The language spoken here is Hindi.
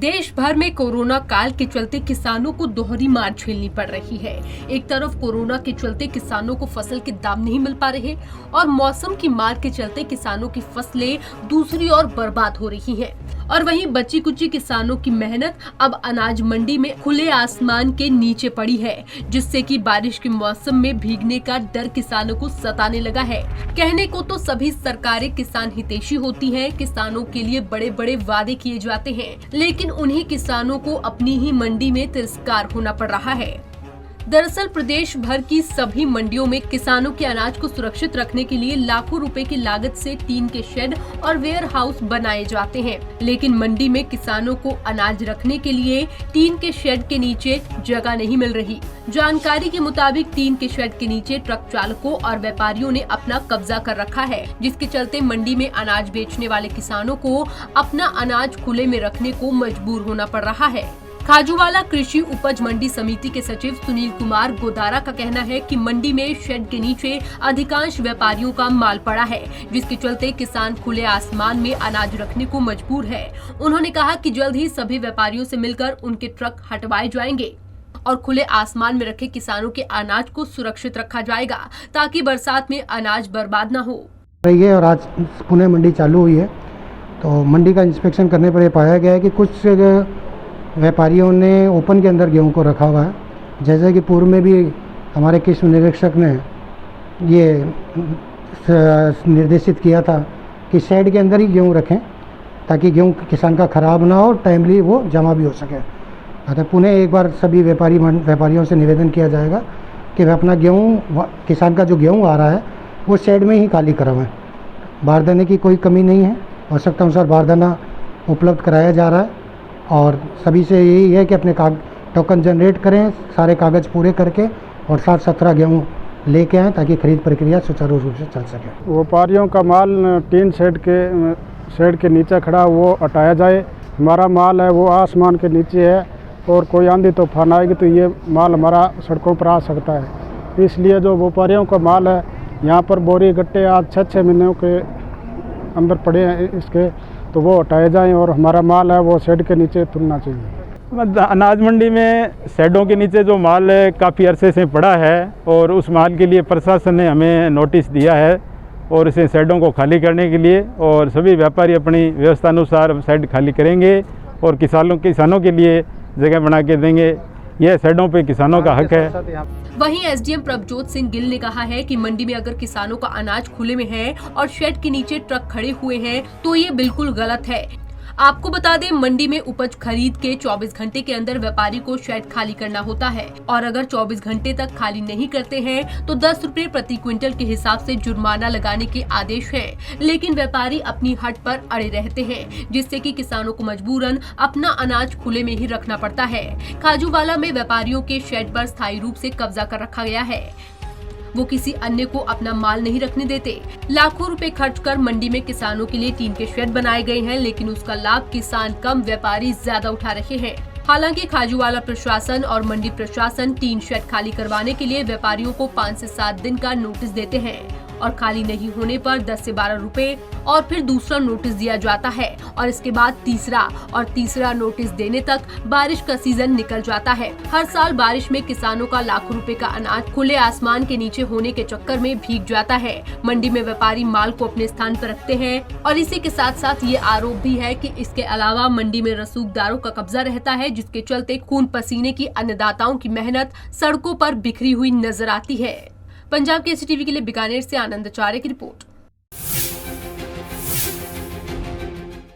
देश भर में कोरोना काल के चलते किसानों को दोहरी मार झेलनी पड़ रही है। एक तरफ कोरोना के चलते किसानों को फसल के दाम नहीं मिल पा रहे और मौसम की मार के चलते किसानों की फसलें दूसरी ओर बर्बाद हो रही हैं। और वहीं बची कुची किसानों की मेहनत अब अनाज मंडी में खुले आसमान के नीचे पड़ी है, जिससे कि बारिश के मौसम में भीगने का डर किसानों को सताने लगा है। कहने को तो सभी सरकारें किसान हितैषी होती हैं, किसानों के लिए बड़े बड़े वादे किए जाते हैं, लेकिन उन्हीं किसानों को अपनी ही मंडी में तिरस्कार होना पड़ रहा है। दरअसल प्रदेश भर की सभी मंडियों में किसानों के अनाज को सुरक्षित रखने के लिए लाखों रुपए की लागत से टीन के शेड और वेयर हाउस बनाए जाते हैं, लेकिन मंडी में किसानों को अनाज रखने के लिए टीन के शेड के नीचे जगह नहीं मिल रही। जानकारी के मुताबिक टीन के शेड के नीचे ट्रक चालकों और व्यापारियों ने अपना कब्जा कर रखा है, जिसके चलते मंडी में अनाज बेचने वाले किसानों को अपना अनाज खुले में रखने को मजबूर होना पड़ रहा है। खाजूवाला कृषि उपज मंडी समिति के सचिव सुनील कुमार गोदारा का कहना है कि मंडी में शेड के नीचे अधिकांश व्यापारियों का माल पड़ा है, जिसके चलते किसान खुले आसमान में अनाज रखने को मजबूर है। उन्होंने कहा कि जल्द ही सभी व्यापारियों से मिलकर उनके ट्रक हटवाए जाएंगे और खुले आसमान में रखे किसानों के अनाज को सुरक्षित रखा जाएगा, ताकि बरसात में अनाज बर्बाद न हो। और आज पुणे मंडी चालू हुई है, तो मंडी का इंस्पेक्शन करने पर यह पाया गया है कि कुछ व्यापारियों ने ओपन के अंदर गेहूं को रखा हुआ है। जैसे कि पूर्व में भी हमारे कृषि निरीक्षक ने ये निर्देशित किया था कि शेड के अंदर ही गेहूं रखें, ताकि गेहूं किसान का ख़राब ना हो, टाइमली वो जमा भी हो सके। अतः पुणे एक बार सभी व्यापारियों से निवेदन किया जाएगा कि वे अपना गेहूँ, किसान का जो गेहूँ आ रहा है वो शेड में ही खाली करवाएं। बारदाने की कोई कमी नहीं है, आवश्यकता अनुसार बारदाना उपलब्ध कराया जा रहा है और सभी से यही है कि अपने टोकन जनरेट करें, सारे कागज़ पूरे करके और 60-17 गेहूँ लेके आएँ, ताकि खरीद प्रक्रिया सुचारू रूप से चल सके। व्यापारियों का माल टीन शेड के नीचे खड़ा वो हटाया जाए। हमारा माल है वो आसमान के नीचे है और कोई आंधी तूफान आएगी तो ये माल हमारा सड़कों पर आ सकता है। इसलिए जो व्यापारियों का माल है, यहाँ पर बोरी गट्टे आज 6-6 महीनों के अंदर पड़े हैं इसके, तो वो हटाए जाएं और हमारा माल है वो शेड के नीचे तुलना चाहिए। अनाज मंडी में शेडों के नीचे जो माल काफ़ी अरसे से पड़ा है और उस माल के लिए प्रशासन ने हमें नोटिस दिया है और इसे शेडों को खाली करने के लिए, और सभी व्यापारी अपनी व्यवस्था अनुसार शेड खाली करेंगे और किसानों के लिए जगह बना के देंगे। यह शेडों पे किसानों का हक है। वहीं एसडीएम प्रभजोत सिंह गिल ने कहा है कि मंडी में अगर किसानों का अनाज खुले में है और शेड के नीचे ट्रक खड़े हुए हैं तो ये बिल्कुल गलत है। आपको बता दें, मंडी में उपज खरीद के 24 घंटे के अंदर व्यापारी को शेड खाली करना होता है और अगर 24 घंटे तक खाली नहीं करते हैं तो 10 रुपए प्रति क्विंटल के हिसाब से जुर्माना लगाने के आदेश है। लेकिन व्यापारी अपनी हट पर अड़े रहते हैं, जिससे कि किसानों को मजबूरन अपना अनाज खुले में ही रखना पड़ता है। खाजूवाला में व्यापारियों के शेड पर स्थायी रूप से कब्जा कर रखा गया है। वो किसी अन्य को अपना माल नहीं रखने देते। लाखों रुपए खर्च कर मंडी में किसानों के लिए टीन के शेड बनाए गए हैं, लेकिन उसका लाभ किसान कम, व्यापारी ज्यादा उठा रहे हैं। हालांकि खाजूवाला प्रशासन और मंडी प्रशासन टीन शेड खाली करवाने के लिए व्यापारियों को 5 से 7 दिन का नोटिस देते हैं और खाली नहीं होने पर 10 से 12 रुपए और फिर दूसरा नोटिस दिया जाता है और इसके बाद तीसरा नोटिस देने तक बारिश का सीजन निकल जाता है। हर साल बारिश में किसानों का लाखों रुपए का अनाज खुले आसमान के नीचे होने के चक्कर में भीग जाता है। मंडी में व्यापारी माल को अपने स्थान पर रखते हैं और इसी के साथ साथ ये आरोप भी है कि इसके अलावा मंडी में रसूखदारों का कब्जा रहता है, जिसके चलते खून पसीने की अन्नदाताओं की मेहनत सड़कों पर बिखरी हुई नजर आती है। पंजाब केसरी टीवी के लिए बीकानेर से आनंद आचार्य की रिपोर्ट।